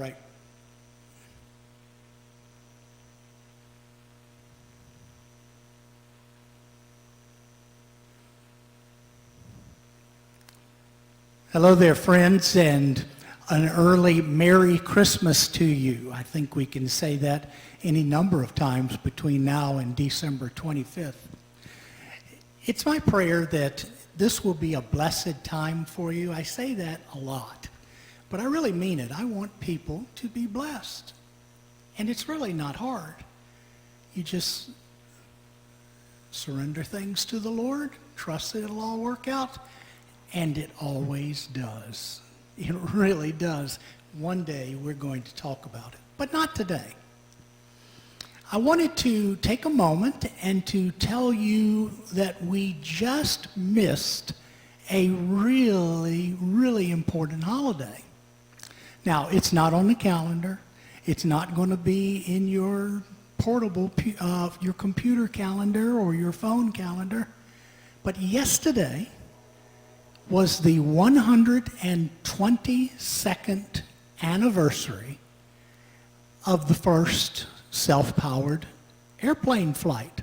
Right. Hello there, friends, and an early Merry Christmas to you. I think we can say that any number of times between now and December 25th. It's my prayer that this will be a blessed time for you. I say that a lot, but I really mean it. I want people to be blessed, and it's really not hard. You just surrender things to the Lord, trust that it'll all work out, and it always does. It really does. One day we're going to talk about it, but not today. I wanted to take a moment and to tell you that we just missed a really, really important holiday. Now, it's not on the calendar. It's not going to be in your portable, your computer calendar or your phone calendar. But yesterday was the 122nd anniversary of the first self-powered airplane flight.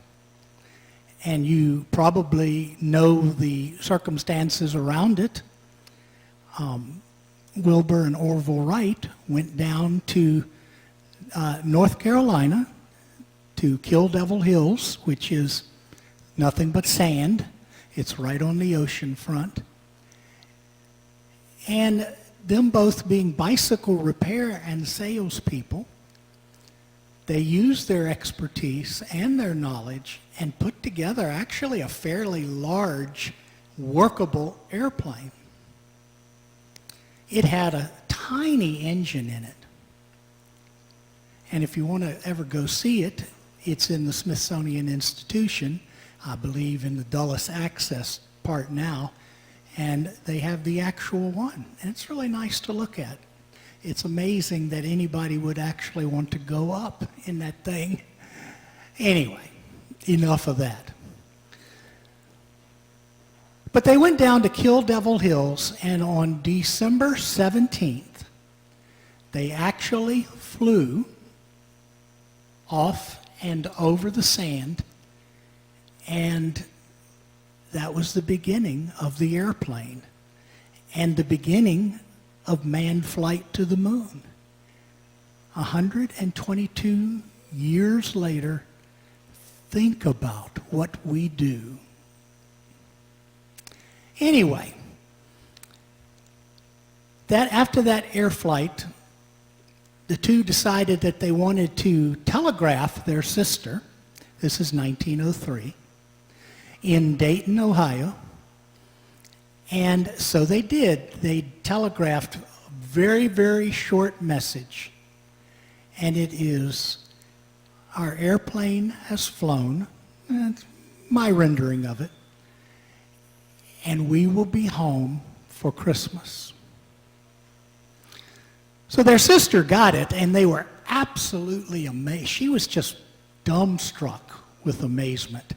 And you probably know the circumstances around it. Wilbur and Orville Wright went down to North Carolina to Kill Devil Hills, which is nothing but sand. It's right on the ocean front. And them both being bicycle repair and salespeople, they used their expertise and their knowledge and put together actually a fairly large, workable airplane. It had a tiny engine in it. And if you want to ever go see it, it's in the Smithsonian Institution, I believe in the Dulles Access part now, and they have the actual one. And it's really nice to look at. It's amazing that anybody would actually want to go up in that thing. Anyway, enough of that. But they went down to Kill Devil Hills, and on December 17th, they actually flew off and over the sand, and that was the beginning of the airplane and the beginning of manned flight to the moon. 122 years later, think about what we do. Anyway, after that air flight, the two decided that they wanted to telegraph their sister, this is 1903, in Dayton, Ohio. And so they did. They telegraphed a very, very short message. And it is, our airplane has flown, and my rendering of it, and we will be home for Christmas. So their sister got it, and they were absolutely amazed. She was just dumbstruck with amazement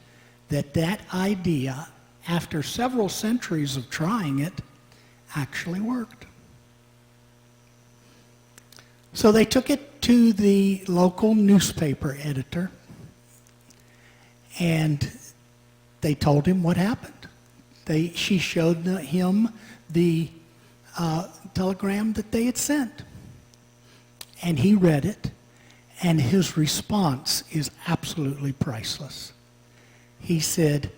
that that idea, after several centuries of trying it, actually worked. So they took it to the local newspaper editor, and they told him what happened. She showed him the telegram that they had sent. And he read it, and his response is absolutely priceless. He said,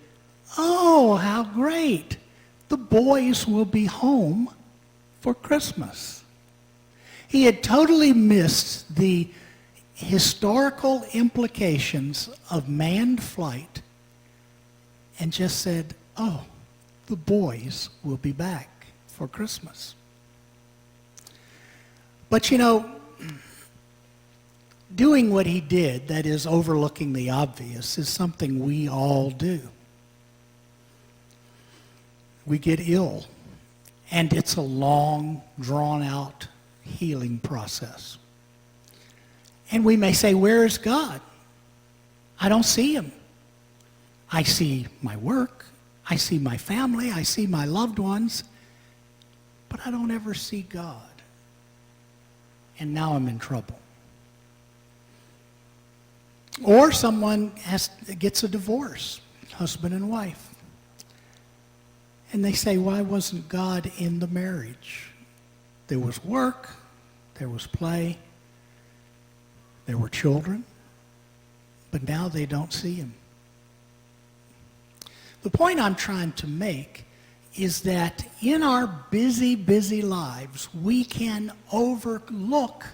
"Oh, how great! The boys will be home for Christmas." He had totally missed the historical implications of manned flight and just said, "Oh, the boys will be back for Christmas." But you know, doing what he did, that is overlooking the obvious, is something we all do. We get ill, and it's a long, drawn-out healing process. And we may say, "Where is God? I don't see him. I see my work, I see my family, I see my loved ones, but I don't ever see God." and now I'm in trouble. Or someone gets a divorce, husband and wife. And they say, why wasn't God in the marriage? There was work, there was play, there were children, but now they don't see him. The point I'm trying to make is that in our busy, busy lives, we can overlook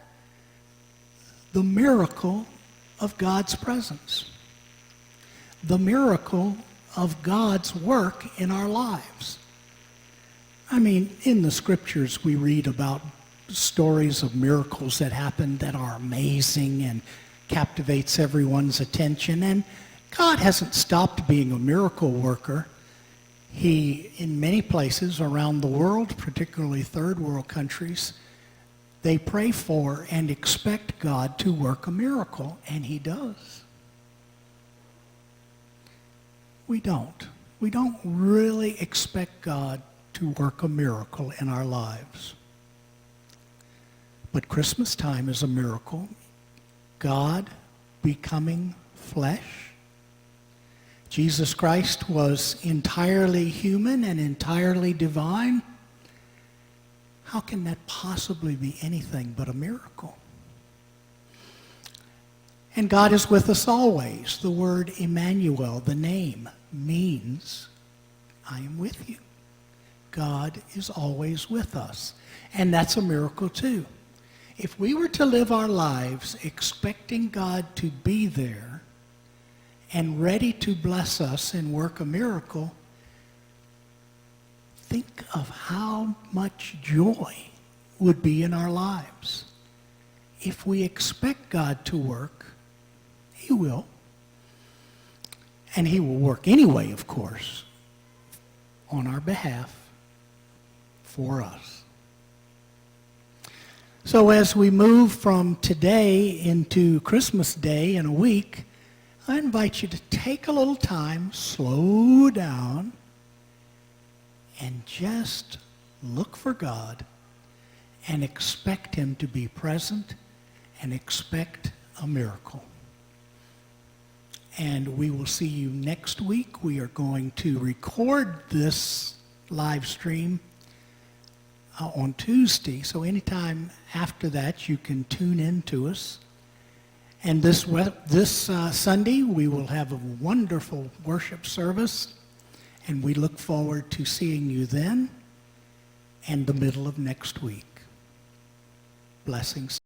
the miracle of God's presence, the miracle of God's work in our lives. I mean, in the scriptures we read about stories of miracles that happen that are amazing and captivates everyone's attention, and God hasn't stopped being a miracle worker. He, in many places around the world, particularly third world countries, they pray for and expect God to work a miracle, and he does. We don't. We don't really expect God to work a miracle in our lives. But Christmas time is a miracle. God becoming flesh. Jesus Christ was entirely human and entirely divine. How can that possibly be anything but a miracle? And God is with us always. The word Emmanuel, the name, means I am with you. God is always with us. And that's a miracle too. If we were to live our lives expecting God to be there and ready to bless us and work a miracle, think of how much joy would be in our lives. If we expect God to work, he will. And he will work anyway, of course, on our behalf, for us. So as we move from today into Christmas Day in a week, I invite you to take a little time, slow down, and just look for God and expect him to be present and expect a miracle. And we will see you next week. We are going to record this live stream on Tuesday, so anytime after that you can tune in to us. And this Sunday we will have a wonderful worship service, and we look forward to seeing you then and the middle of next week. Blessings.